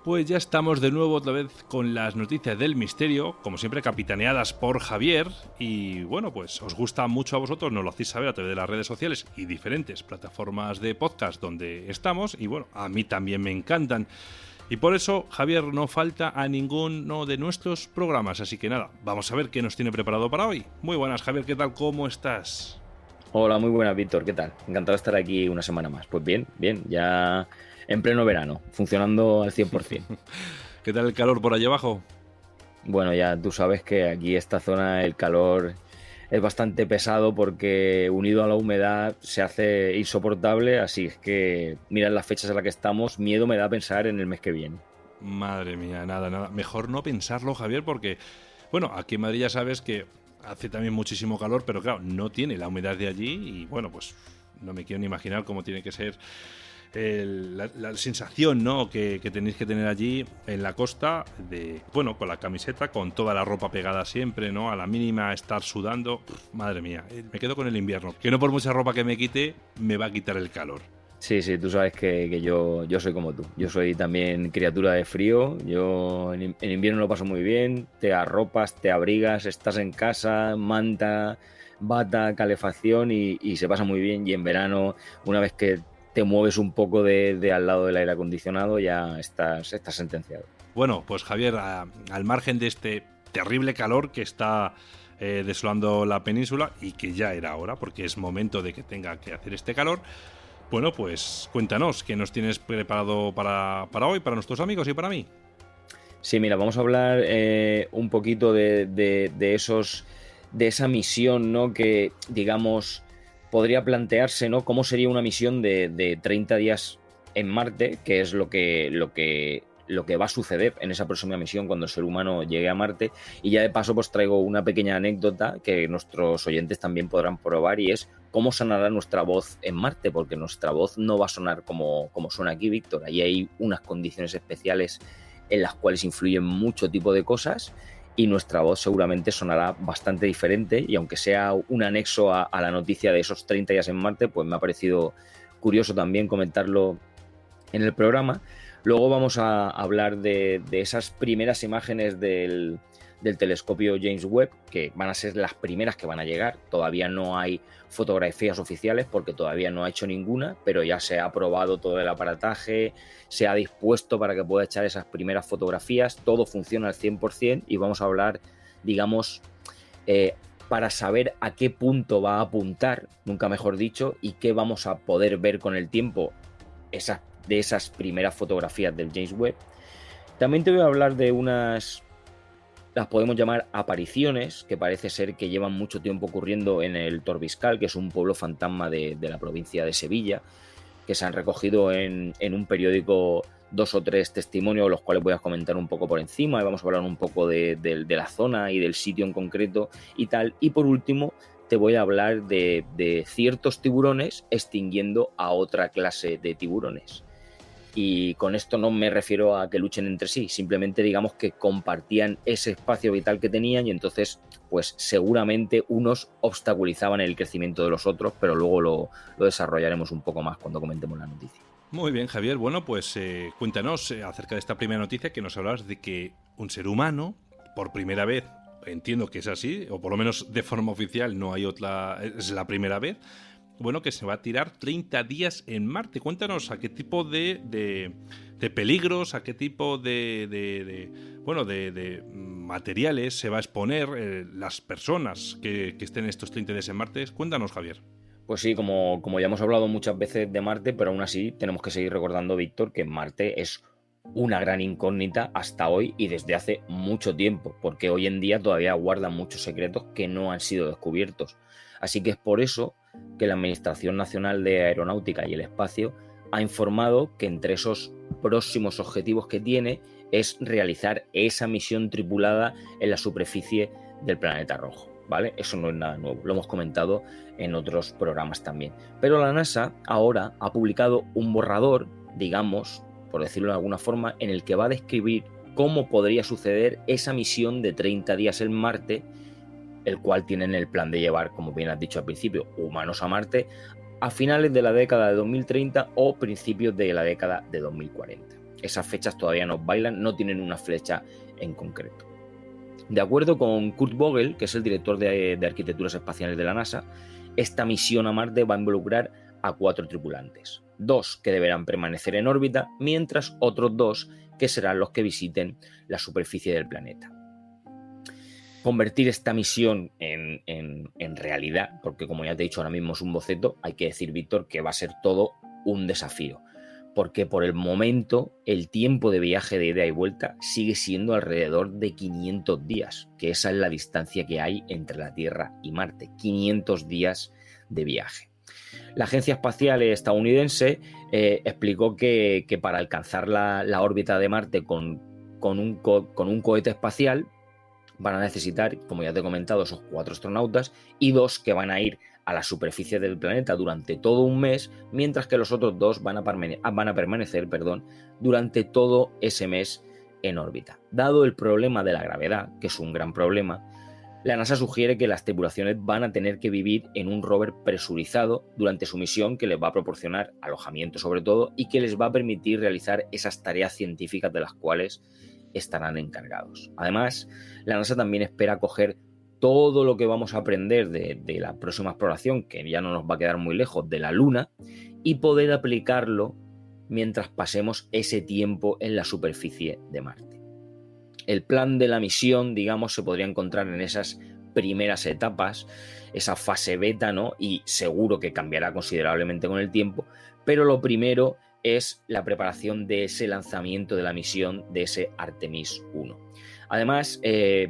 Pues ya estamos de nuevo otra vez con las noticias del misterio, como siempre capitaneadas por Javier. Y bueno, pues os gusta mucho a vosotros, nos lo hacéis saber a través de las redes sociales y diferentes plataformas de podcast donde estamos. Y bueno, a mí también me encantan. Y por eso Javier no falta a ninguno de nuestros programas. Así que nada, vamos a ver qué nos tiene preparado para hoy. Muy buenas, Javier, ¿qué tal? ¿Cómo estás? Hola, muy buenas, Víctor, ¿qué tal? Encantado de estar aquí una semana más. Pues bien, ya en pleno verano, funcionando al 100%. ¿Qué tal el calor por allí abajo? Bueno, ya tú sabes que aquí esta zona el calor es bastante pesado porque unido a la humedad se hace insoportable, así es que mira las fechas en las que estamos, miedo me da pensar en el mes que viene. Madre mía, nada. Mejor no pensarlo, Javier, porque, bueno, aquí en Madrid ya sabes que hace también muchísimo calor, pero claro, no tiene la humedad de allí y, bueno, pues no me quiero ni imaginar cómo tiene que ser la sensación, ¿no?, que tenéis que tener allí en la costa, de, bueno, con la camiseta, con toda la ropa pegada siempre, ¿no?, a la mínima estar sudando. Madre mía, me quedo con el invierno, que no por mucha ropa que me quite, me va a quitar el calor. Sí, tú sabes que yo soy como tú. Yo soy también criatura de frío. Yo en invierno lo paso muy bien. Te arropas, te abrigas, estás en casa, manta, bata, calefacción y se pasa muy bien. Y en verano, una vez que te mueves un poco de al lado del aire acondicionado, ya estás sentenciado. Bueno, pues Javier, al margen de este terrible calor que está desolando la península y que ya era hora, porque es momento de que tenga que hacer este calor. Bueno, pues cuéntanos, ¿qué nos tienes preparado para hoy, para nuestros amigos y para mí? Sí, mira, vamos a hablar un poquito de esa misión, ¿no? Que, digamos, podría plantearse, ¿no? ¿Cómo sería una misión de 30 días en Marte? Que es lo que va a suceder en esa próxima misión cuando el ser humano llegue a Marte. Y ya de paso, pues traigo una pequeña anécdota que nuestros oyentes también podrán probar, y es cómo sonará nuestra voz en Marte, porque nuestra voz no va a sonar como suena aquí, Víctor. Ahí hay unas condiciones especiales en las cuales influyen mucho tipo de cosas y nuestra voz seguramente sonará bastante diferente, y aunque sea un anexo a la noticia de esos 30 días en Marte, pues me ha parecido curioso también comentarlo en el programa. Luego vamos a hablar de esas primeras imágenes del telescopio James Webb, que van a ser las primeras que van a llegar. Todavía no hay fotografías oficiales porque todavía no ha hecho ninguna, pero ya se ha aprobado todo el aparataje, se ha dispuesto para que pueda echar esas primeras fotografías. Todo funciona al 100% y vamos a hablar, digamos, para saber a qué punto va a apuntar, nunca mejor dicho, y qué vamos a poder ver con el tiempo de esas primeras fotografías del James Webb. También te voy a hablar de las podemos llamar apariciones, que parece ser que llevan mucho tiempo ocurriendo en el Torbiscal, que es un pueblo fantasma de la provincia de Sevilla, que se han recogido en un periódico 2 o 3 testimonios, los cuales voy a comentar un poco por encima, y vamos a hablar un poco de la zona y del sitio en concreto y tal. Y por último, te voy a hablar de ciertos tiburones extinguiendo a otra clase de tiburones. Y con esto no me refiero a que luchen entre sí, simplemente digamos que compartían ese espacio vital que tenían, y entonces pues seguramente unos obstaculizaban el crecimiento de los otros, pero luego lo desarrollaremos un poco más cuando comentemos la noticia. Muy bien, Javier. Bueno, pues cuéntanos acerca de esta primera noticia, que nos hablas de que un ser humano, por primera vez, entiendo que es así, o por lo menos de forma oficial no hay otra, es la primera vez, bueno, que se va a tirar 30 días en Marte. Cuéntanos a qué tipo de peligros, a qué tipo de materiales se va a exponer las personas que estén estos 30 días en Marte. Cuéntanos, Javier. Pues sí, como ya hemos hablado muchas veces de Marte, pero aún así tenemos que seguir recordando, Víctor, que Marte es una gran incógnita hasta hoy y desde hace mucho tiempo, porque hoy en día todavía guarda muchos secretos que no han sido descubiertos. Así que es por eso que la Administración Nacional de Aeronáutica y el Espacio ha informado que entre esos próximos objetivos que tiene es realizar esa misión tripulada en la superficie del planeta rojo, ¿vale? Eso no es nada nuevo, lo hemos comentado en otros programas también. Pero la NASA ahora ha publicado un borrador, digamos, por decirlo de alguna forma, en el que va a describir cómo podría suceder esa misión de 30 días en Marte, el cual tienen el plan de llevar, como bien has dicho al principio, humanos a Marte a finales de la década de 2030 o principios de la década de 2040. esas fechas todavía nos bailan, no tienen una fecha en concreto. De acuerdo con Kurt Vogel, que es el director de arquitecturas espaciales de la NASA, esta misión a Marte va a involucrar a 4 tripulantes, 2 que deberán permanecer en órbita, mientras otros 2 que serán los que visiten la superficie del planeta. Convertir esta misión en realidad, porque como ya te he dicho ahora mismo es un boceto, hay que decir, Víctor, que va a ser todo un desafío, porque por el momento el tiempo de viaje de ida y vuelta sigue siendo alrededor de 500 días, que esa es la distancia que hay entre la Tierra y Marte, 500 días de viaje. La Agencia Espacial Estadounidense explicó que para alcanzar la órbita de Marte con un cohete espacial van a necesitar, como ya te he comentado, esos 4 astronautas y 2 que van a ir a la superficie del planeta durante todo un mes, mientras que los otros 2 van a permanecer durante todo ese mes en órbita. Dado el problema de la gravedad, que es un gran problema, la NASA sugiere que las tripulaciones van a tener que vivir en un rover presurizado durante su misión, que les va a proporcionar alojamiento sobre todo y que les va a permitir realizar esas tareas científicas de las cuales estarán encargados. Además, la NASA también espera coger todo lo que vamos a aprender de la próxima exploración, que ya no nos va a quedar muy lejos, de la Luna, y poder aplicarlo mientras pasemos ese tiempo en la superficie de Marte. El plan de la misión, digamos, se podría encontrar en esas primeras etapas, esa fase beta, ¿no? Y seguro que cambiará considerablemente con el tiempo, pero lo primero es la preparación de ese lanzamiento de la misión de ese Artemis 1. Además,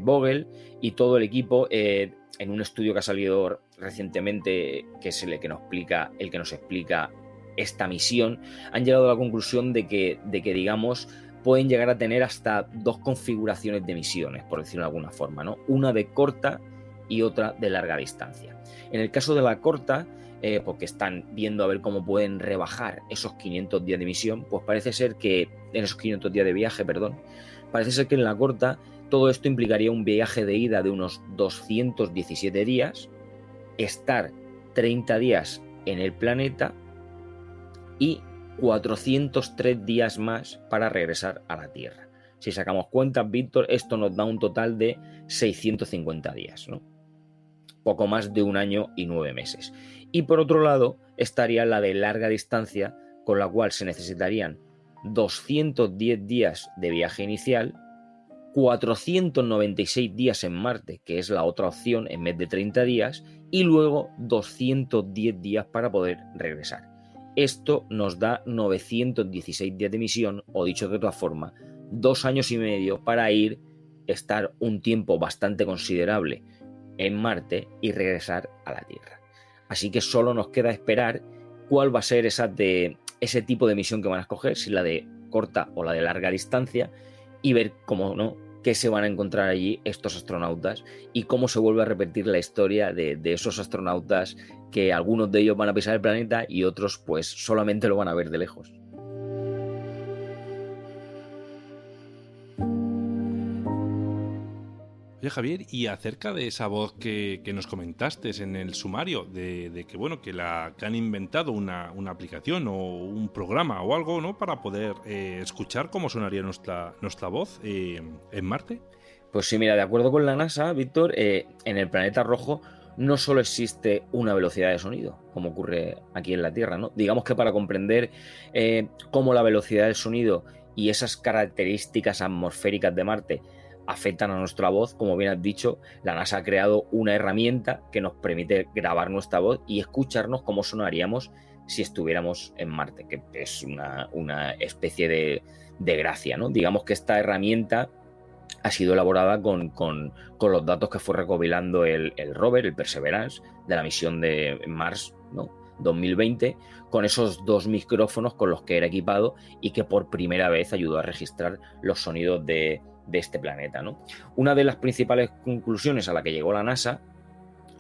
Vogel y todo el equipo, en un estudio que ha salido recientemente, que es el que nos explica esta misión, han llegado a la conclusión de que digamos, pueden llegar a tener hasta 2 configuraciones de misiones, por decirlo de alguna forma, ¿no? Una de corta y otra de larga distancia. En el caso de la corta, porque están viendo a ver cómo pueden rebajar esos 500 días de misión, pues parece ser que en esos 500 días de viaje, parece ser que en la corta todo esto implicaría un viaje de ida de unos 217 días, estar 30 días en el planeta y 403 días más para regresar a la Tierra. Si sacamos cuentas, Víctor, esto nos da un total de 650 días, ¿no? Poco más de 1 año y 9 meses. Y por otro lado estaría la de larga distancia, con la cual se necesitarían 210 días de viaje inicial, 496 días en Marte, que es la otra opción en vez de 30 días, y luego 210 días para poder regresar. Esto nos da 916 días de misión, o dicho de otra forma, 2 años y medio para estar un tiempo bastante considerable en Marte y regresar a la Tierra. Así que solo nos queda esperar cuál va a ser ese tipo de misión que van a escoger, si la de corta o la de larga distancia, y ver cómo no, qué se van a encontrar allí estos astronautas y cómo se vuelve a repetir la historia de esos astronautas, que algunos de ellos van a pisar el planeta y otros pues solamente lo van a ver de lejos. Oye, Javier, y acerca de esa voz que nos comentaste en el sumario, de que bueno, que han inventado una aplicación o un programa o algo, ¿no?, para poder escuchar cómo sonaría nuestra voz en Marte. Pues sí, mira, de acuerdo con la NASA, Víctor, en el planeta rojo no solo existe una velocidad de sonido, como ocurre aquí en la Tierra, ¿no? Digamos que para comprender cómo la velocidad del sonido y esas características atmosféricas de Marte afectan a nuestra voz, como bien has dicho, la NASA ha creado una herramienta que nos permite grabar nuestra voz y escucharnos cómo sonaríamos si estuviéramos en Marte, que es una especie de gracia, ¿no? Digamos que esta herramienta ha sido elaborada con los datos que fue recopilando el rover, el Perseverance, de la misión de Mars, ¿no?, 2020, con esos 2 micrófonos con los que era equipado y que por primera vez ayudó a registrar los sonidos de este planeta, ¿no? Una de las principales conclusiones a la que llegó la NASA,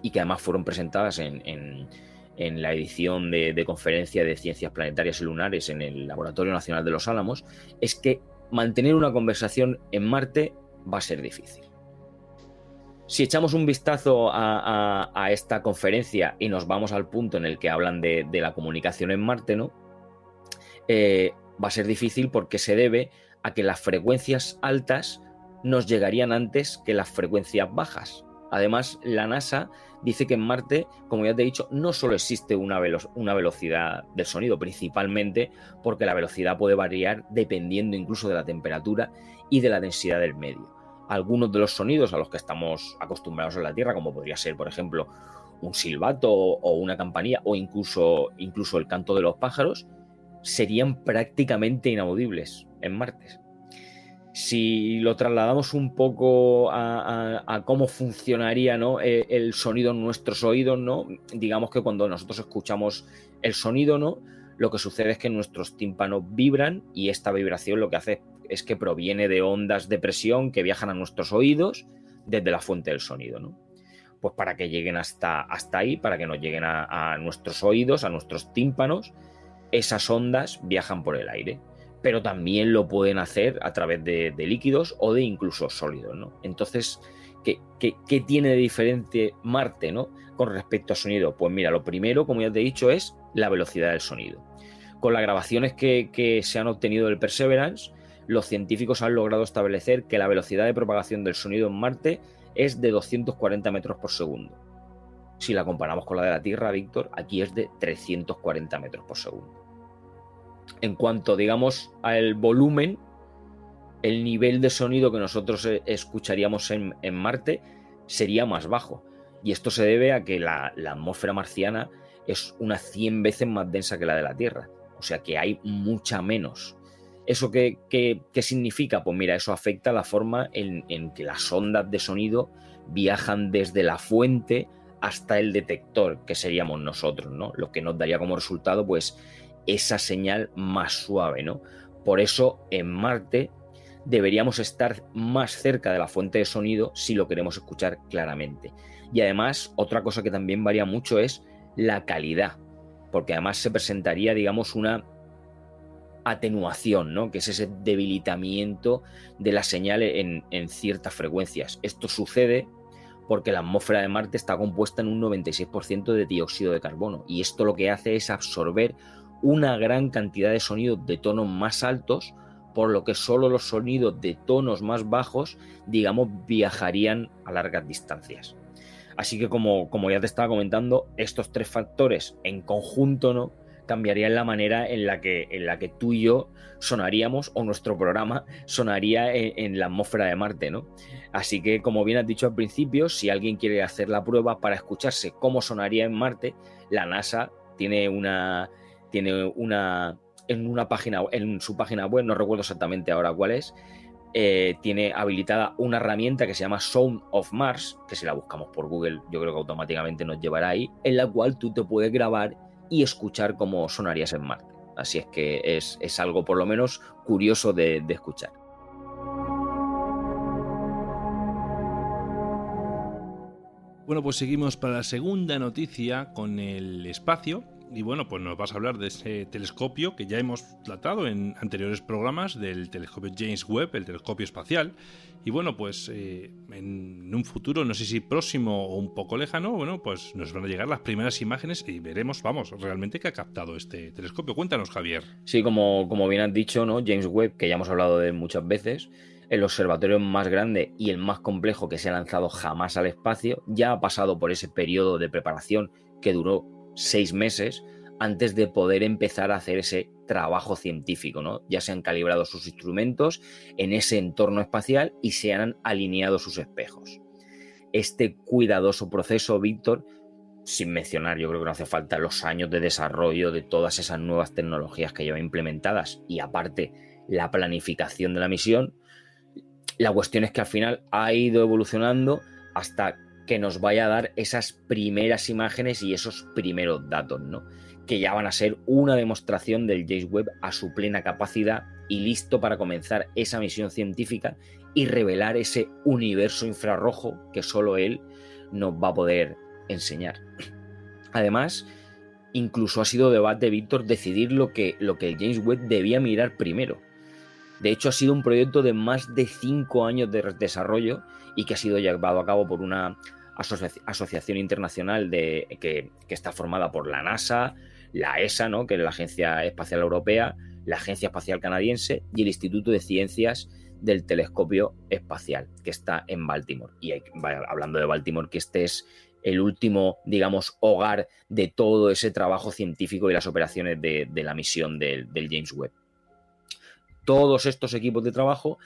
y que además fueron presentadas en la edición de conferencia de ciencias planetarias y lunares en el Laboratorio Nacional de Los Álamos, es que mantener una conversación en Marte va a ser difícil. Si echamos un vistazo a esta conferencia y nos vamos al punto en el que hablan de la comunicación en Marte, ¿no?, va a ser difícil porque se debe a que las frecuencias altas nos llegarían antes que las frecuencias bajas. Además, la NASA dice que en Marte, como ya te he dicho, no solo existe una velocidad del sonido, principalmente porque la velocidad puede variar dependiendo incluso de la temperatura y de la densidad del medio. Algunos de los sonidos a los que estamos acostumbrados en la Tierra, como podría ser, por ejemplo, un silbato o una campanilla o incluso el canto de los pájaros, serían prácticamente inaudibles en Marte. Si lo trasladamos un poco a cómo funcionaría, ¿no?, el sonido en nuestros oídos, ¿no? Digamos que cuando nosotros escuchamos el sonido, ¿no?, lo que sucede es que nuestros tímpanos vibran y esta vibración lo que hace es que proviene de ondas de presión que viajan a nuestros oídos desde la fuente del sonido, ¿no? Pues para que lleguen hasta ahí, para que nos lleguen a nuestros oídos, a nuestros tímpanos, esas ondas viajan por el aire. Pero también lo pueden hacer a través de líquidos o de incluso sólidos, ¿no? Entonces, ¿qué tiene de diferente Marte, ¿no?, con respecto al sonido? Pues mira, lo primero, como ya te he dicho, es la velocidad del sonido. Con las grabaciones que se han obtenido del Perseverance, los científicos han logrado establecer que la velocidad de propagación del sonido en Marte es de 240 metros por segundo. Si la comparamos con la de la Tierra, Víctor, aquí es de 340 metros por segundo. En cuanto, digamos, al volumen, el nivel de sonido que nosotros escucharíamos en Marte sería más bajo. Y esto se debe a que la atmósfera marciana es unas 100 veces más densa que la de la Tierra. O sea que hay mucha menos. ¿Eso qué significa? Pues mira, eso afecta la forma en que las ondas de sonido viajan desde la fuente hasta el detector, que seríamos nosotros, ¿no? Lo que nos daría como resultado, pues, esa señal más suave, ¿no? Por eso en Marte deberíamos estar más cerca de la fuente de sonido si lo queremos escuchar claramente. Y además, otra cosa que también varía mucho es la calidad, porque además se presentaría, digamos, una atenuación, ¿no?, que es ese debilitamiento de la señal en ciertas frecuencias. Esto sucede porque la atmósfera de Marte está compuesta en un 96% de dióxido de carbono, y esto lo que hace es absorber una gran cantidad de sonidos de tonos más altos, por lo que solo los sonidos de tonos más bajos, digamos, viajarían a largas distancias. Así que como ya te estaba comentando, estos tres factores en conjunto, ¿no?, cambiarían la manera en la que tú y yo sonaríamos, o nuestro programa sonaría en la atmósfera de Marte, ¿no? Así que, como bien has dicho al principio, si alguien quiere hacer la prueba para escucharse cómo sonaría en Marte, la NASA tiene en su página web, no recuerdo exactamente ahora cuál es, tiene habilitada una herramienta que se llama Sound of Mars, que si la buscamos por Google yo creo que automáticamente nos llevará ahí, en la cual tú te puedes grabar y escuchar cómo sonarías en Marte. Así es que es algo por lo menos curioso de escuchar. Bueno, pues seguimos para la segunda noticia con el espacio. Y bueno, pues nos vas a hablar de ese telescopio que ya hemos tratado en anteriores programas, del telescopio James Webb, el telescopio espacial. Y bueno, pues en un futuro, no sé si próximo o un poco lejano, bueno, pues nos van a llegar las primeras imágenes y veremos, vamos, realmente qué ha captado este telescopio. Cuéntanos, Javier. Sí, como bien has dicho, ¿no?, James Webb, que ya hemos hablado de él muchas veces, el observatorio más grande y el más complejo que se ha lanzado jamás al espacio, ya ha pasado por ese periodo de preparación que duró 6 meses antes de poder empezar a hacer ese trabajo científico, ¿no? Ya se han calibrado sus instrumentos en ese entorno espacial y se han alineado sus espejos. Este cuidadoso proceso, Víctor, sin mencionar, yo creo que no hace falta los años de desarrollo de todas esas nuevas tecnologías que lleva implementadas y aparte la planificación de la misión, la cuestión es que al final ha ido evolucionando hasta que nos vaya a dar esas primeras imágenes y esos primeros datos, ¿no?, que ya van a ser una demostración del James Webb a su plena capacidad y listo para comenzar esa misión científica y revelar ese universo infrarrojo que solo él nos va a poder enseñar. Además, incluso ha sido debate, Víctor, decidir lo que el James Webb debía mirar primero. De hecho, ha sido un proyecto de más de 5 años de desarrollo y que ha sido llevado a cabo por una asociación internacional que está formada por la NASA, la ESA, ¿no?, que es la Agencia Espacial Europea, la Agencia Espacial Canadiense y el Instituto de Ciencias del Telescopio Espacial, que está en Baltimore. Y hablando de Baltimore, que este es el último, digamos, hogar de todo ese trabajo científico y las operaciones de la misión del James Webb. Todos estos equipos de trabajo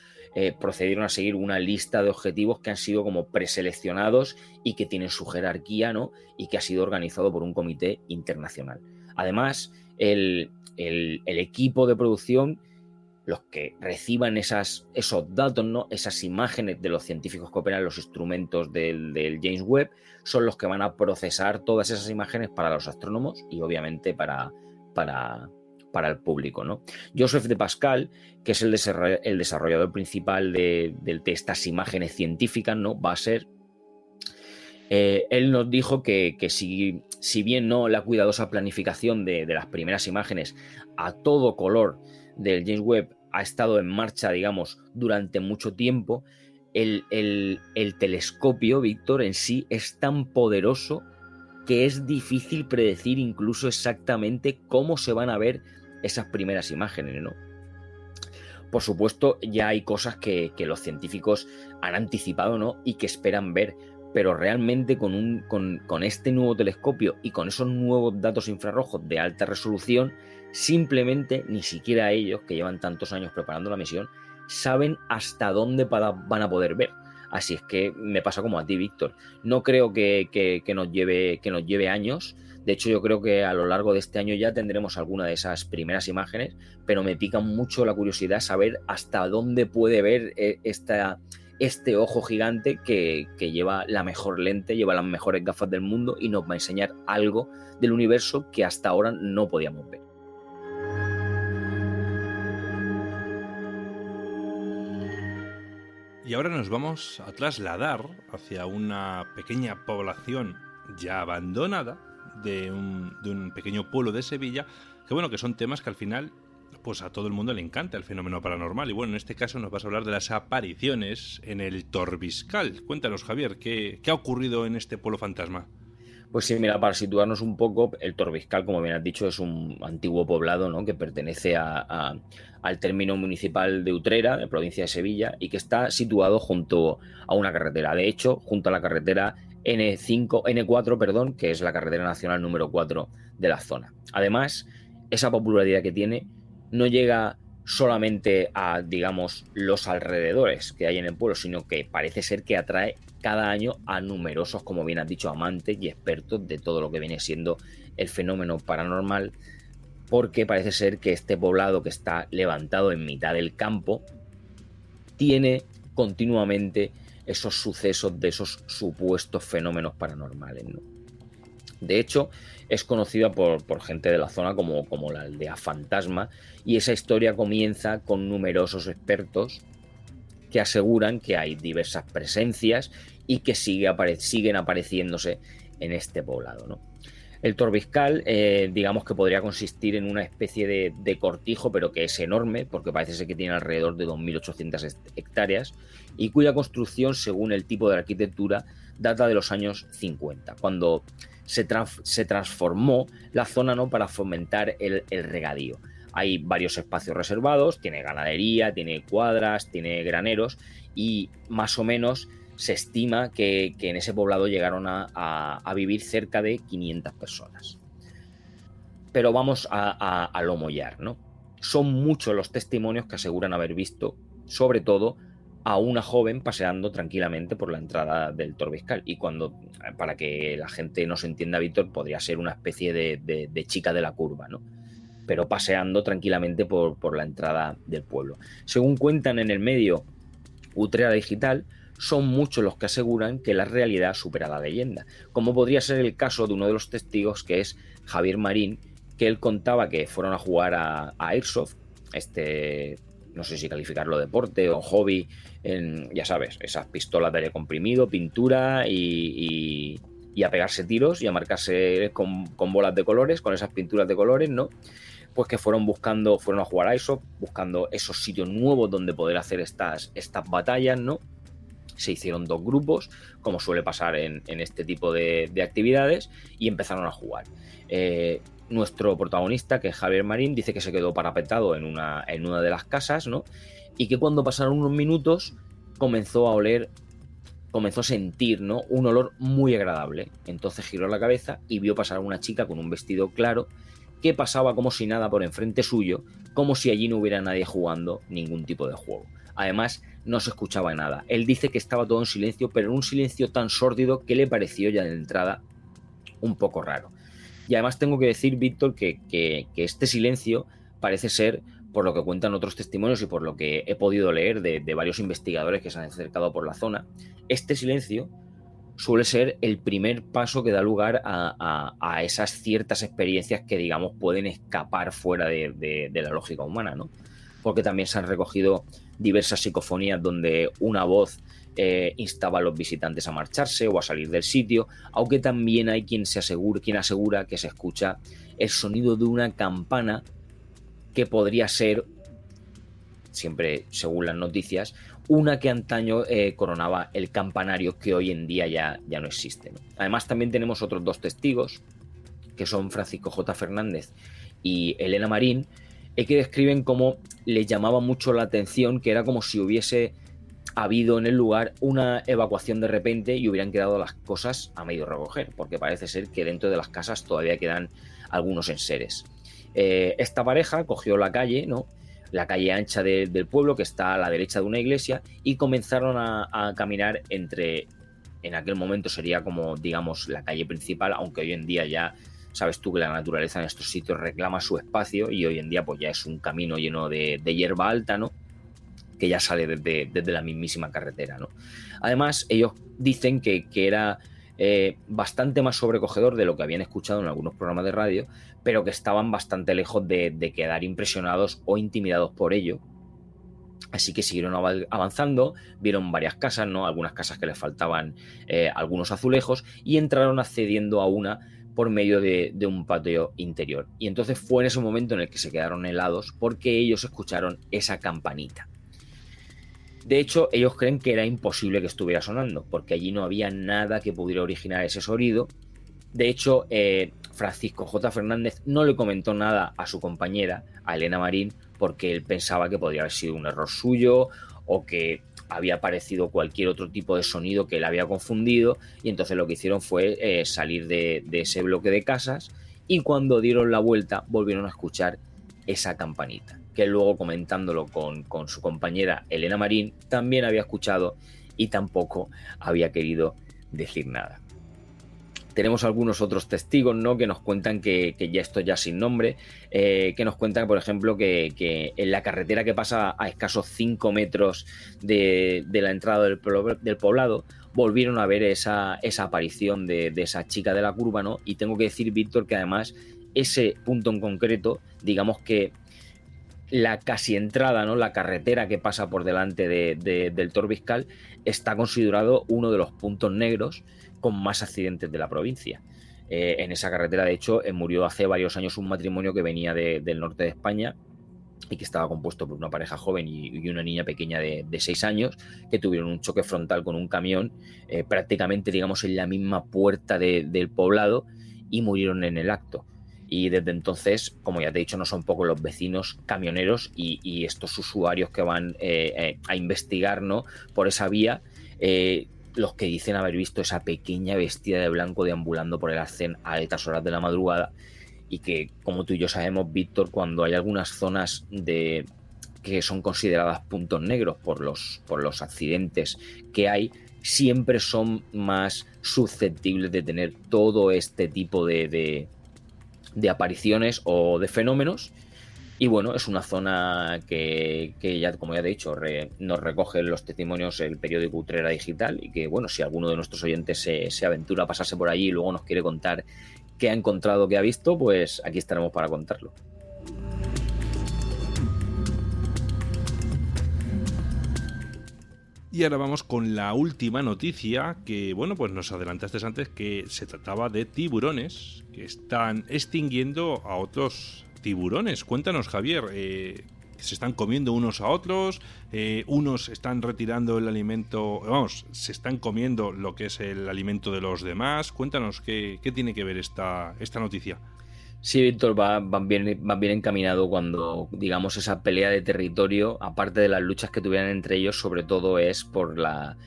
procedieron a seguir una lista de objetivos que han sido como preseleccionados y que tienen su jerarquía, ¿no? Y que ha sido organizado por un comité internacional. Además, el equipo de producción, los que reciban esos datos, ¿no? Esas imágenes de los científicos que operan los instrumentos del James Webb, son los que van a procesar todas esas imágenes para los astrónomos y obviamente para el público, ¿no? Joseph de Pascal, que es el desarrollador principal de estas imágenes científicas, ¿no? Va a ser... él nos dijo que si bien no la cuidadosa planificación de las primeras imágenes a todo color del James Webb ha estado en marcha, digamos, durante mucho tiempo, el telescopio, Víctor, en sí es tan poderoso que es difícil predecir incluso exactamente cómo se van a ver esas primeras imágenes, ¿no? Por supuesto, ya hay cosas que los científicos han anticipado, ¿no? Y que esperan ver, pero realmente con este nuevo telescopio y con esos nuevos datos infrarrojos de alta resolución, simplemente ni siquiera ellos, que llevan tantos años preparando la misión, saben hasta dónde van a poder ver. Así es que me pasa como a ti, Víctor. No creo que nos lleve años. De hecho, yo creo que a lo largo de este año ya tendremos alguna de esas primeras imágenes, pero me pica mucho la curiosidad saber hasta dónde puede ver este ojo gigante que lleva la mejor lente, lleva las mejores gafas del mundo y nos va a enseñar algo del universo que hasta ahora no podíamos ver. Y ahora nos vamos a trasladar hacia una pequeña población ya abandonada de un pequeño pueblo de Sevilla, que son temas que al final pues a todo el mundo le encanta el fenómeno paranormal. Y bueno, en este caso nos vas a hablar de las apariciones en el Torbiscal. Cuéntanos, Javier, ¿qué ha ocurrido en este pueblo fantasma? Pues sí, mira, para situarnos un poco, el Torbiscal, como bien has dicho, es un antiguo poblado, ¿no? Que pertenece al término municipal de Utrera, de provincia de Sevilla, y que está situado junto a una carretera. De hecho, junto a la carretera N4, que es la carretera nacional número 4 de la zona. Además, esa popularidad que tiene no llega solamente a, digamos, los alrededores que hay en el pueblo, sino que parece ser que atrae cada año a numerosos, como bien has dicho, amantes y expertos de todo lo que viene siendo el fenómeno paranormal, porque parece ser que este poblado que está levantado en mitad del campo tiene continuamente esos sucesos de esos supuestos fenómenos paranormales, ¿no? De hecho, es conocida por gente de la zona como la aldea fantasma, y esa historia comienza con numerosos expertos que aseguran que hay diversas presencias y que siguen apareciéndose en este poblado, ¿no? El Torbiscal, digamos que podría consistir en una especie de cortijo, pero que es enorme, porque parece ser que tiene alrededor de 2.800 hectáreas, y cuya construcción, según el tipo de arquitectura, data de los años 50, cuando se transformó la zona, ¿no? Para fomentar el regadío. Hay varios espacios reservados, tiene ganadería, tiene cuadras, tiene graneros, y más o menos se estima que en ese poblado llegaron a vivir cerca de 500 personas. Pero vamos a lo mollar, ¿no? Son muchos los testimonios que aseguran haber visto, sobre todo, a una joven paseando tranquilamente por la entrada del Torbiscal. Y para que la gente nos entienda, Víctor, podría ser una especie de chica de la curva, ¿no? Pero paseando tranquilamente por la entrada del pueblo. Según cuentan en el medio Utrera Digital, son muchos los que aseguran que la realidad supera la leyenda, como podría ser el caso de uno de los testigos, que es Javier Marín, que él contaba que fueron a jugar a Airsoft, no sé si calificarlo deporte o hobby, ya sabes, esas pistolas de aire comprimido, pintura y a pegarse tiros y a marcarse con bolas de colores, con esas pinturas de colores, ¿no? Pues que fueron a jugar a Airsoft, buscando esos sitios nuevos donde poder hacer estas batallas, ¿no? Se hicieron dos grupos, como suele pasar en este tipo de actividades, y empezaron a jugar. nuestro protagonista, que es Javier Marín, dice que se quedó parapetado en una de las casas, ¿no? Y que cuando pasaron unos minutos comenzó a sentir, ¿no?, un olor muy agradable. Entonces giró la cabeza y vio pasar a una chica con un vestido claro que pasaba como si nada por enfrente suyo, como si allí no hubiera nadie jugando ningún tipo de juego. Además, no se escuchaba nada. Él dice que estaba todo en silencio, pero en un silencio tan sórdido que le pareció ya de entrada un poco raro. Y además tengo que decir, Víctor, que este silencio parece ser, por lo que cuentan otros testimonios y por lo que he podido leer de varios investigadores que se han acercado por la zona, este silencio suele ser el primer paso que da lugar a esas ciertas experiencias que, digamos, pueden escapar fuera de la lógica humana, ¿no? Porque también se han recogido diversas psicofonías donde una voz instaba a los visitantes a marcharse o a salir del sitio, aunque también hay quien asegura que se escucha el sonido de una campana que podría ser, siempre según las noticias, una que antaño coronaba el campanario que hoy en día ya no existe, ¿no? Además, también tenemos otros dos testigos, que son Francisco J. Fernández y Elena Marín, que describen cómo les llamaba mucho la atención que era como si hubiese habido en el lugar una evacuación de repente y hubieran quedado las cosas a medio recoger, porque parece ser que dentro de las casas todavía quedan algunos enseres. Esta pareja cogió la calle, ¿no?, la calle ancha del pueblo, que está a la derecha de una iglesia, y comenzaron a caminar en aquel momento sería como, digamos, la calle principal, aunque hoy en día ya sabes tú que la naturaleza en estos sitios reclama su espacio y hoy en día pues ya es un camino lleno de hierba alta, ¿no?, que ya sale desde la mismísima carretera, ¿no? Además, ellos dicen que era bastante más sobrecogedor de lo que habían escuchado en algunos programas de radio, pero que estaban bastante lejos de quedar impresionados o intimidados por ello. Así que siguieron avanzando, vieron varias casas, ¿no?, algunas casas que les faltaban algunos azulejos, y entraron accediendo a una por medio de un patio interior. Y entonces fue en ese momento en el que se quedaron helados porque ellos escucharon esa campanita. De hecho, ellos creen que era imposible que estuviera sonando, porque allí no había nada que pudiera originar ese sonido. De hecho, Francisco J. Fernández no le comentó nada a su compañera, a Elena Marín, porque él pensaba que podría haber sido un error suyo o que había aparecido cualquier otro tipo de sonido que él había confundido, y entonces lo que hicieron fue salir de ese bloque de casas, y cuando dieron la vuelta volvieron a escuchar esa campanita, que luego, comentándolo con su compañera Elena Marín, también había escuchado y tampoco había querido decir nada. Tenemos algunos otros testigos, ¿no?, que nos cuentan que ya esto ya sin nombre, que nos cuentan, por ejemplo, que en la carretera que pasa a escasos 5 metros de la entrada del poblado volvieron a ver esa aparición de esa chica de la curva, ¿no? Y tengo que decir, Víctor, que además ese punto en concreto, digamos que la casi entrada, ¿no?, la carretera que pasa por delante del Torbiscal, está considerado uno de los puntos negros con más accidentes de la provincia. En esa carretera, de hecho, murió hace varios años un matrimonio que venía del norte de España y que estaba compuesto por una pareja joven y una niña pequeña de 6 años, que tuvieron un choque frontal con un camión, prácticamente, digamos, en la misma puerta del poblado, y murieron en el acto. Y desde entonces, como ya te he dicho, no son pocos los vecinos camioneros y estos usuarios que van a investigar, ¿no?, por esa vía, los que dicen haber visto esa pequeña bestia de blanco deambulando por el arcén a altas horas de la madrugada, y que, como tú y yo sabemos, Víctor, cuando hay algunas zonas que son consideradas puntos negros por los accidentes que hay, siempre son más susceptibles de tener todo este tipo de apariciones o de fenómenos. Y bueno, es una zona que ya, como ya te he dicho, nos recoge los testimonios el periódico Utrera Digital, y que, bueno, si alguno de nuestros oyentes se aventura a pasarse por allí y luego nos quiere contar qué ha encontrado, qué ha visto, pues aquí estaremos para contarlo. Y ahora vamos con la última noticia, que, bueno, pues nos adelantaste antes que se trataba de tiburones que están extinguiendo a otros tiburones. Cuéntanos, Javier, ¿se están comiendo unos a otros? ¿Unos están retirando el alimento? Vamos, ¿se están comiendo lo que es el alimento de los demás? Cuéntanos, ¿qué tiene que ver esta noticia? Sí, Víctor, van bien encaminado cuando, digamos, esa pelea de territorio, aparte de las luchas que tuvieran entre ellos, sobre todo es por la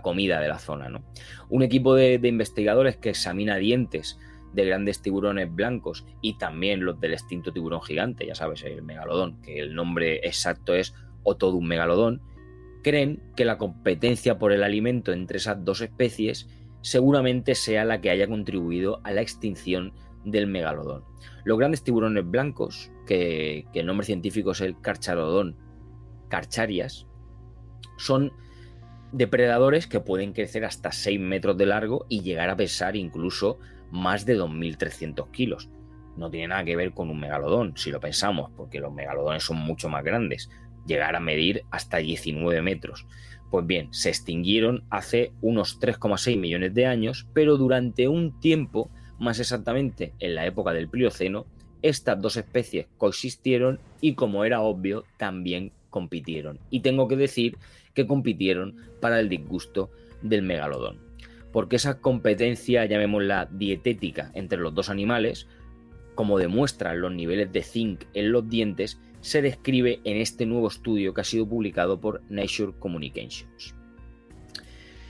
comida de la zona, ¿no? Un equipo de investigadores que examina dientes de grandes tiburones blancos y también los del extinto tiburón gigante, ya sabes, el megalodón, que el nombre exacto es Otodum megalodon, creen que la competencia por el alimento entre esas dos especies seguramente sea la que haya contribuido a la extinción del megalodón. Los grandes tiburones blancos, que el nombre científico es el Carcharodon carcharias, son depredadores que pueden crecer hasta 6 metros de largo y llegar a pesar incluso más de 2.300 kilos. No tiene nada que ver con un megalodón, si lo pensamos, porque los megalodones son mucho más grandes, llegar a medir hasta 19 metros. Pues bien, se extinguieron hace unos 3,6 millones de años, pero durante un tiempo, más exactamente en la época del Plioceno, estas dos especies coexistieron y, como era obvio, también compitieron. Y tengo que decir que compitieron para el disgusto del megalodón. Porque esa competencia, llamémosla dietética, entre los dos animales, como demuestran los niveles de zinc en los dientes, se describe en este nuevo estudio que ha sido publicado por Nature Communications.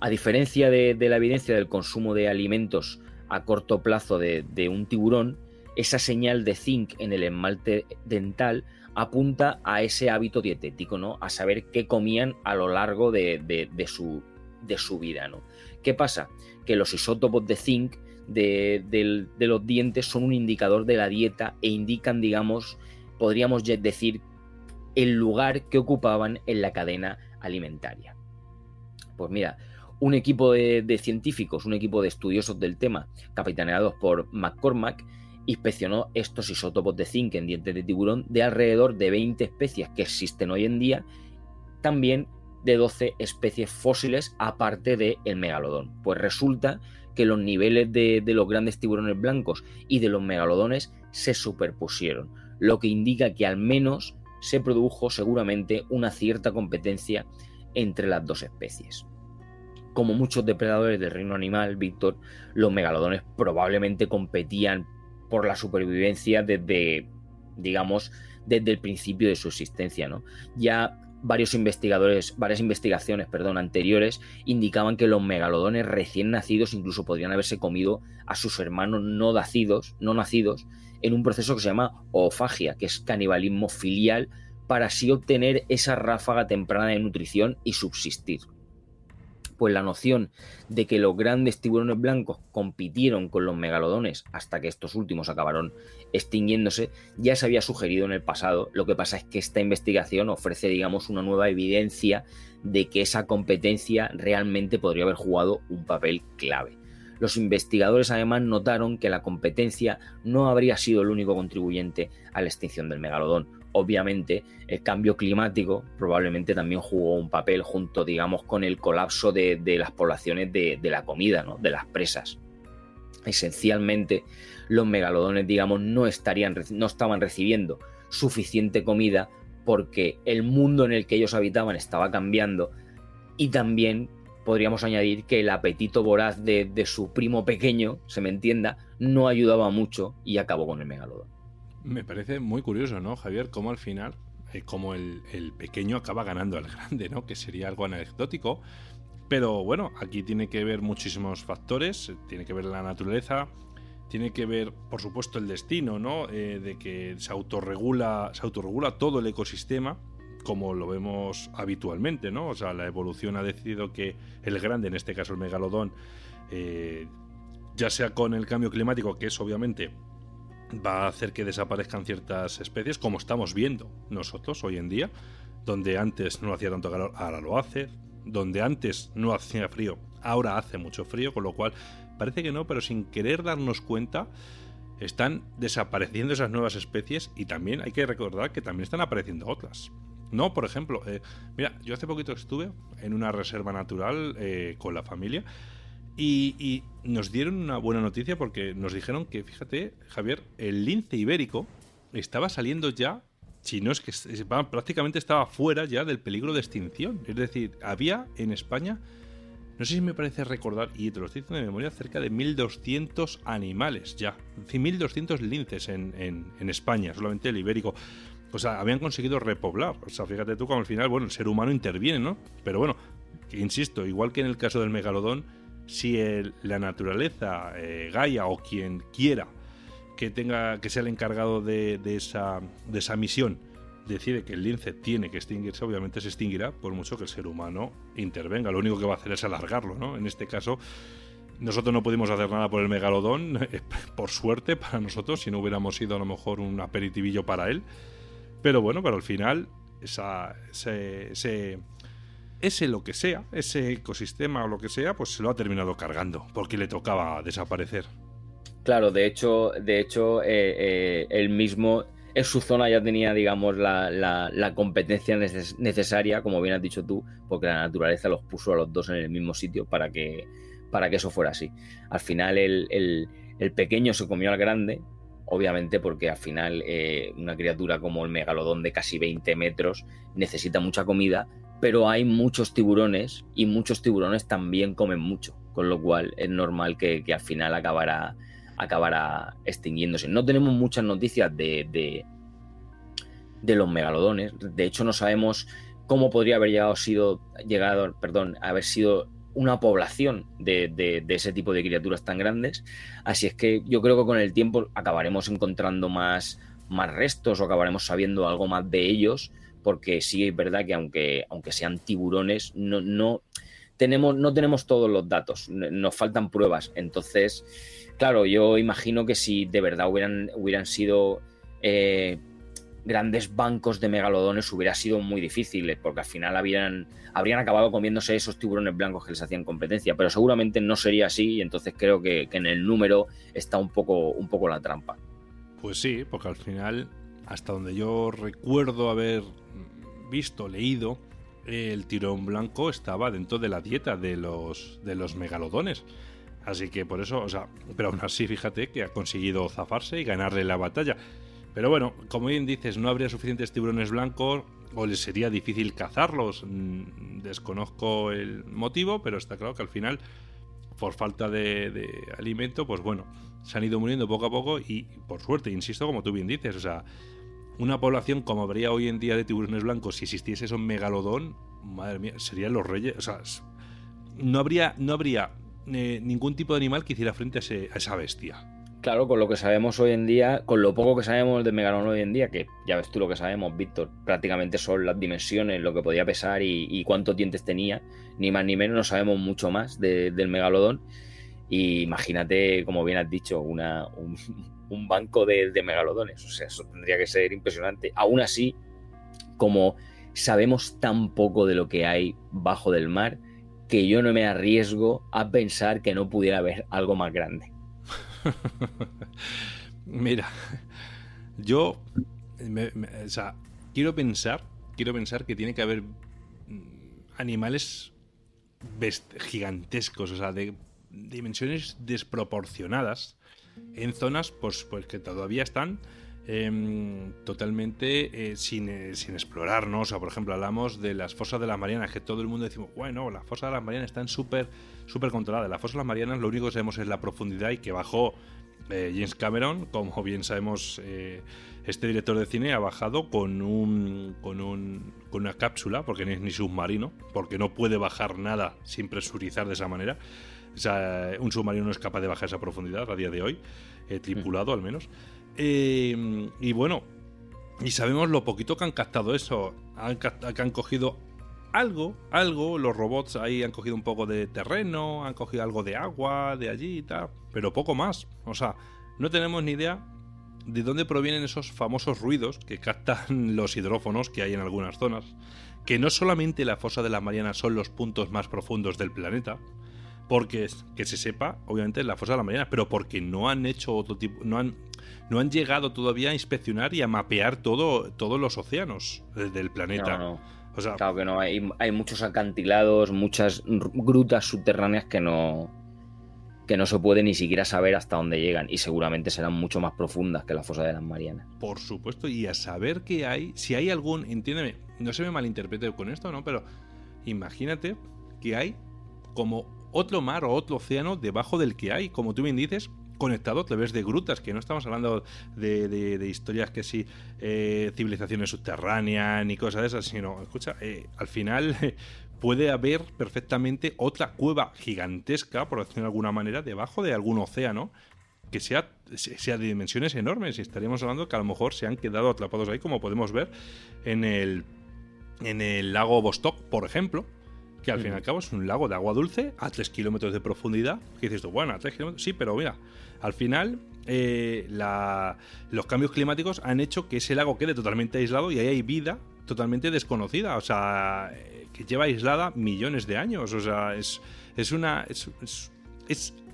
A diferencia de la evidencia del consumo de alimentos a corto plazo de un tiburón, esa señal de zinc en el esmalte dental apunta a ese hábito dietético, ¿no? A saber qué comían a lo largo de su vida, ¿no? ¿Qué pasa? Que los isótopos de zinc de los dientes son un indicador de la dieta e indican, digamos, podríamos decir, el lugar que ocupaban en la cadena alimentaria. Pues mira, un equipo de científicos, un equipo de estudiosos del tema, capitaneados por McCormack, inspeccionó estos isótopos de zinc en dientes de tiburón de alrededor de 20 especies que existen hoy en día, también de 12 especies fósiles aparte del megalodón. Pues resulta que los niveles de los grandes tiburones blancos y de los megalodones se superpusieron, lo que indica que al menos se produjo seguramente una cierta competencia entre las dos especies. Como muchos depredadores del reino animal, Víctor, los megalodones probablemente competían por la supervivencia desde el principio de su existencia, ¿no? Ya varias investigaciones anteriores indicaban que los megalodones recién nacidos incluso podrían haberse comido a sus hermanos no nacidos en un proceso que se llama oofagia, que es canibalismo filial, para así obtener esa ráfaga temprana de nutrición y subsistir. Pues la noción de que los grandes tiburones blancos compitieron con los megalodones hasta que estos últimos acabaron extinguiéndose ya se había sugerido en el pasado. Lo que pasa es que esta investigación ofrece, digamos, una nueva evidencia de que esa competencia realmente podría haber jugado un papel clave. Los investigadores además notaron que la competencia no habría sido el único contribuyente a la extinción del megalodón. Obviamente, el cambio climático probablemente también jugó un papel junto, digamos, con el colapso de las poblaciones de la comida, ¿no? De las presas. Esencialmente, los megalodones, digamos, no estaban recibiendo suficiente comida porque el mundo en el que ellos habitaban estaba cambiando, y también podríamos añadir que el apetito voraz de su primo pequeño, se me entienda, no ayudaba mucho y acabó con el megalodón. Me parece muy curioso, ¿no, Javier? Cómo al final, como el pequeño acaba ganando al grande, ¿no? Que sería algo anecdótico. Pero bueno, aquí tiene que ver muchísimos factores. Tiene que ver la naturaleza, tiene que ver, por supuesto, el destino, ¿no? De que se autorregula todo el ecosistema, como lo vemos habitualmente, ¿no? O sea, la evolución ha decidido que el grande, en este caso el megalodón, ya sea con el cambio climático, que es obviamente va a hacer que desaparezcan ciertas especies, como estamos viendo nosotros hoy en día, donde antes no hacía tanto calor, ahora lo hace, donde antes no hacía frío, ahora hace mucho frío, con lo cual parece que no, pero sin querer darnos cuenta están desapareciendo esas nuevas especies, y también hay que recordar que también están apareciendo otras. No, por ejemplo, mira, yo hace poquito estuve en una reserva natural con la familia, y nos dieron una buena noticia porque nos dijeron que, fíjate, Javier, el lince ibérico estaba saliendo ya, si no es que prácticamente estaba fuera ya del peligro de extinción. Es decir, había en España no sé si me parece recordar, y te lo estoy diciendo de memoria, cerca de 1.200 animales ya. Es decir, 1.200 linces en España, solamente el ibérico. O sea, habían conseguido repoblar. O sea, fíjate tú como al final, bueno, el ser humano interviene, ¿no? Pero bueno, que insisto, igual que en el caso del megalodón, si la naturaleza, Gaia o quien quiera que sea el encargado de esa misión, decide que el lince tiene que extinguirse, obviamente se extinguirá por mucho que el ser humano intervenga. Lo único que va a hacer es alargarlo, ¿no? En este caso, nosotros no pudimos hacer nada por el megalodón, por suerte para nosotros, si no hubiéramos sido a lo mejor un aperitivillo para él. Pero bueno, pero al final, ese lo que sea, ese ecosistema o lo que sea, pues se lo ha terminado cargando, porque le tocaba desaparecer. Claro, de hecho, él mismo en su zona ya tenía, digamos, la competencia necesaria, como bien has dicho tú, porque la naturaleza los puso a los dos en el mismo sitio para que eso fuera así. Al final el pequeño se comió al grande, obviamente porque al final una criatura como el megalodón de casi 20 metros necesita mucha comida, pero hay muchos tiburones y muchos tiburones también comen mucho, con lo cual es normal que al final acabará extinguiéndose. No tenemos muchas noticias de los megalodones. De hecho, no sabemos cómo podría haber haber sido una población de ese tipo de criaturas tan grandes. Así es que yo creo que con el tiempo acabaremos encontrando más restos o acabaremos sabiendo algo más de ellos, porque sí es verdad que aunque sean tiburones, no tenemos todos los datos, nos faltan pruebas. Entonces, claro, yo imagino que si de verdad hubieran sido grandes bancos de megalodones, hubiera sido muy difícil, porque al final habrían acabado comiéndose esos tiburones blancos que les hacían competencia, pero seguramente no sería así, y entonces creo que en el número está un poco la trampa. Pues sí, porque al final, hasta donde yo recuerdo haber visto, leído, el tiburón blanco estaba dentro de la dieta de los megalodones. Así que por eso, o sea, pero aún así, fíjate que ha conseguido zafarse y ganarle la batalla. Pero bueno, como bien dices, no habría suficientes tiburones blancos o les sería difícil cazarlos. Desconozco el motivo, pero está claro que al final, por falta de alimento, pues bueno, se han ido muriendo poco a poco y por suerte, insisto, como tú bien dices, o sea, una población como habría hoy en día de tiburones blancos, si existiese eso en megalodón, madre mía, serían los reyes. O sea, no habría ningún tipo de animal que hiciera frente a esa bestia. Claro, con lo que sabemos hoy en día, con lo poco que sabemos de megalodón hoy en día, que ya ves tú lo que sabemos, Víctor, prácticamente son las dimensiones, lo que podía pesar y cuántos dientes tenía, ni más ni menos, no sabemos mucho más del megalodón. Y imagínate, como bien has dicho, un banco de megalodones. O sea, eso tendría que ser impresionante. Aún así, como sabemos tan poco de lo que hay bajo del mar, que yo no me arriesgo a pensar que no pudiera haber algo más grande. Mira, yo o sea, quiero pensar que tiene que haber animales gigantescos, o sea, de dimensiones desproporcionadas en zonas pues que todavía están totalmente sin explorar, ¿no? O sea, por ejemplo, hablamos de las fosas de las Marianas, que todo el mundo decimos, bueno, las fosas de las Marianas están súper controladas. Las fosas de las Marianas, lo único que sabemos es la profundidad, y que bajó James Cameron, como bien sabemos, este director de cine ha bajado con una cápsula, porque no es ni submarino, porque no puede bajar nada sin presurizar de esa manera. O sea, un submarino no es capaz de bajar esa profundidad a día de hoy, tripulado al menos. Y bueno, y sabemos lo poquito que han captado eso. Que han cogido algo, los robots ahí han cogido un poco de terreno, han cogido algo de agua de allí y tal, pero poco más. O sea, no tenemos ni idea de dónde provienen esos famosos ruidos que captan los hidrófonos que hay en algunas zonas. Que no solamente la fosa de las Marianas son los puntos más profundos del planeta, porque que se sepa, obviamente, la fosa de las Marianas, pero porque no han hecho otro tipo, no han llegado todavía a inspeccionar y a mapear todos los océanos del planeta. No. O sea, claro que no, hay muchos acantilados, muchas grutas subterráneas que no se puede ni siquiera saber hasta dónde llegan, y seguramente serán mucho más profundas que la fosa de las Marianas. Por supuesto, y a saber que hay, si hay algún, entiéndeme, no se me malinterprete con esto, ¿no? Pero imagínate que hay como otro mar o otro océano debajo del que hay, como tú bien dices, conectado a través de grutas, que no estamos hablando de historias que sí, civilizaciones subterráneas ni cosas de esas, sino, escucha, al final puede haber perfectamente otra cueva gigantesca, por decirlo de alguna manera, debajo de algún océano, que sea de dimensiones enormes, y estaríamos hablando que a lo mejor se han quedado atrapados ahí, como podemos ver en el lago Vostok, por ejemplo, que al fin y al cabo es un lago de agua dulce a 3 kilómetros de profundidad. Que dices tú, bueno, a 3 kilómetros, sí, pero mira, al final los cambios climáticos han hecho que ese lago quede totalmente aislado y ahí hay vida totalmente desconocida, o sea, que lleva aislada millones de años, o sea, es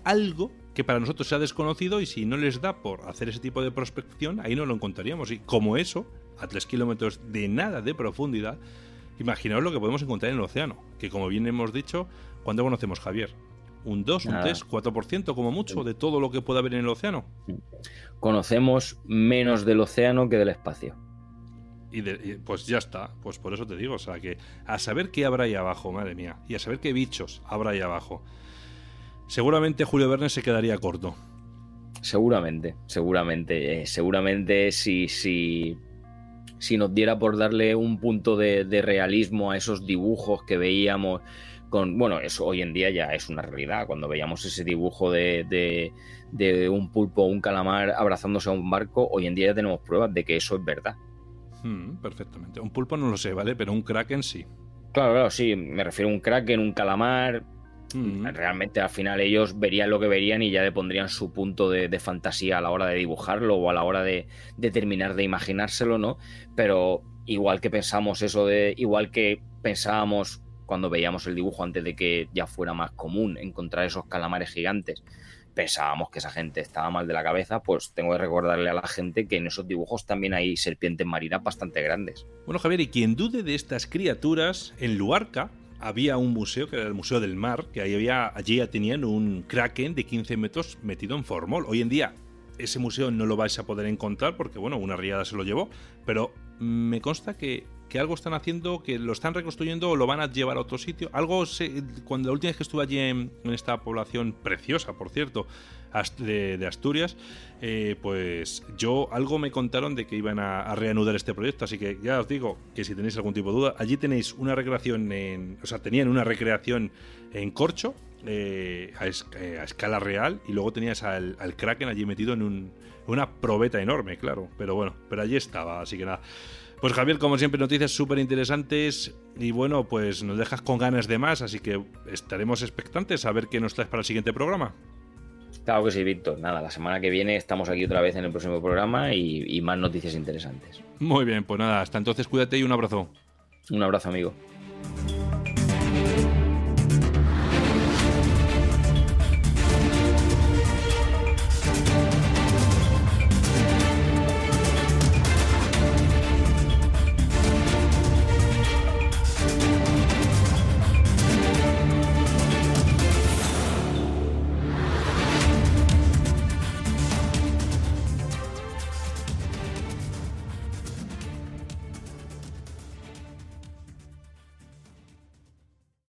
algo que para nosotros se ha desconocido, y si no les da por hacer ese tipo de prospección, ahí no lo encontraríamos. Y como eso, a 3 kilómetros de nada de profundidad, imaginaos lo que podemos encontrar en el océano, que como bien hemos dicho, ¿cuánto conocemos, Javier? Un 2, un 3, 4% como mucho de todo lo que puede haber en el océano. Conocemos menos del océano que del espacio. Y pues ya está, pues por eso te digo, o sea, que a saber qué habrá ahí abajo, madre mía, y a saber qué bichos habrá ahí abajo. Seguramente Julio Verne se quedaría corto. Seguramente si nos diera por darle un punto de realismo a esos dibujos que veíamos bueno, eso hoy en día ya es una realidad. Cuando veíamos ese dibujo de un pulpo o un calamar abrazándose a un barco, hoy en día ya tenemos pruebas de que eso es verdad. Perfectamente. Un pulpo no lo sé, ¿vale? Pero un kraken sí. Claro, sí. Me refiero a un kraken, un calamar. Realmente al final ellos verían lo que verían y ya le pondrían su punto de fantasía a la hora de dibujarlo o a la hora de terminar de imaginárselo, ¿no? Pero igual que pensábamos cuando veíamos el dibujo antes de que ya fuera más común encontrar esos calamares gigantes, pensábamos que esa gente estaba mal de la cabeza, pues tengo que recordarle a la gente que en esos dibujos también hay serpientes marinas bastante grandes. Bueno, Javier, y quien dude de estas criaturas, en Luarca había un museo, que era el Museo del Mar, que allí ya tenían un kraken de 15 metros metido en formol. Hoy en día ese museo no lo vais a poder encontrar porque, bueno, una riada se lo llevó, pero me consta que algo están haciendo, que lo están reconstruyendo o lo van a llevar a otro sitio. Cuando la última vez que estuve allí en esta población preciosa, por cierto, de Asturias, pues algo me contaron de que iban a reanudar este proyecto, así que ya os digo que si tenéis algún tipo de duda, allí tenéis una recreación tenían una recreación en corcho, a escala real, y luego tenías al kraken allí metido en una probeta enorme, claro, pero allí estaba, así que nada. Pues Javier, como siempre, noticias súper interesantes, y bueno, pues nos dejas con ganas de más, así que estaremos expectantes a ver qué nos traes para el siguiente programa. Claro que sí, Víctor. Nada, la semana que viene estamos aquí otra vez en el próximo programa y más noticias interesantes. Muy bien, pues nada, hasta entonces cuídate y un abrazo. Un abrazo, amigo.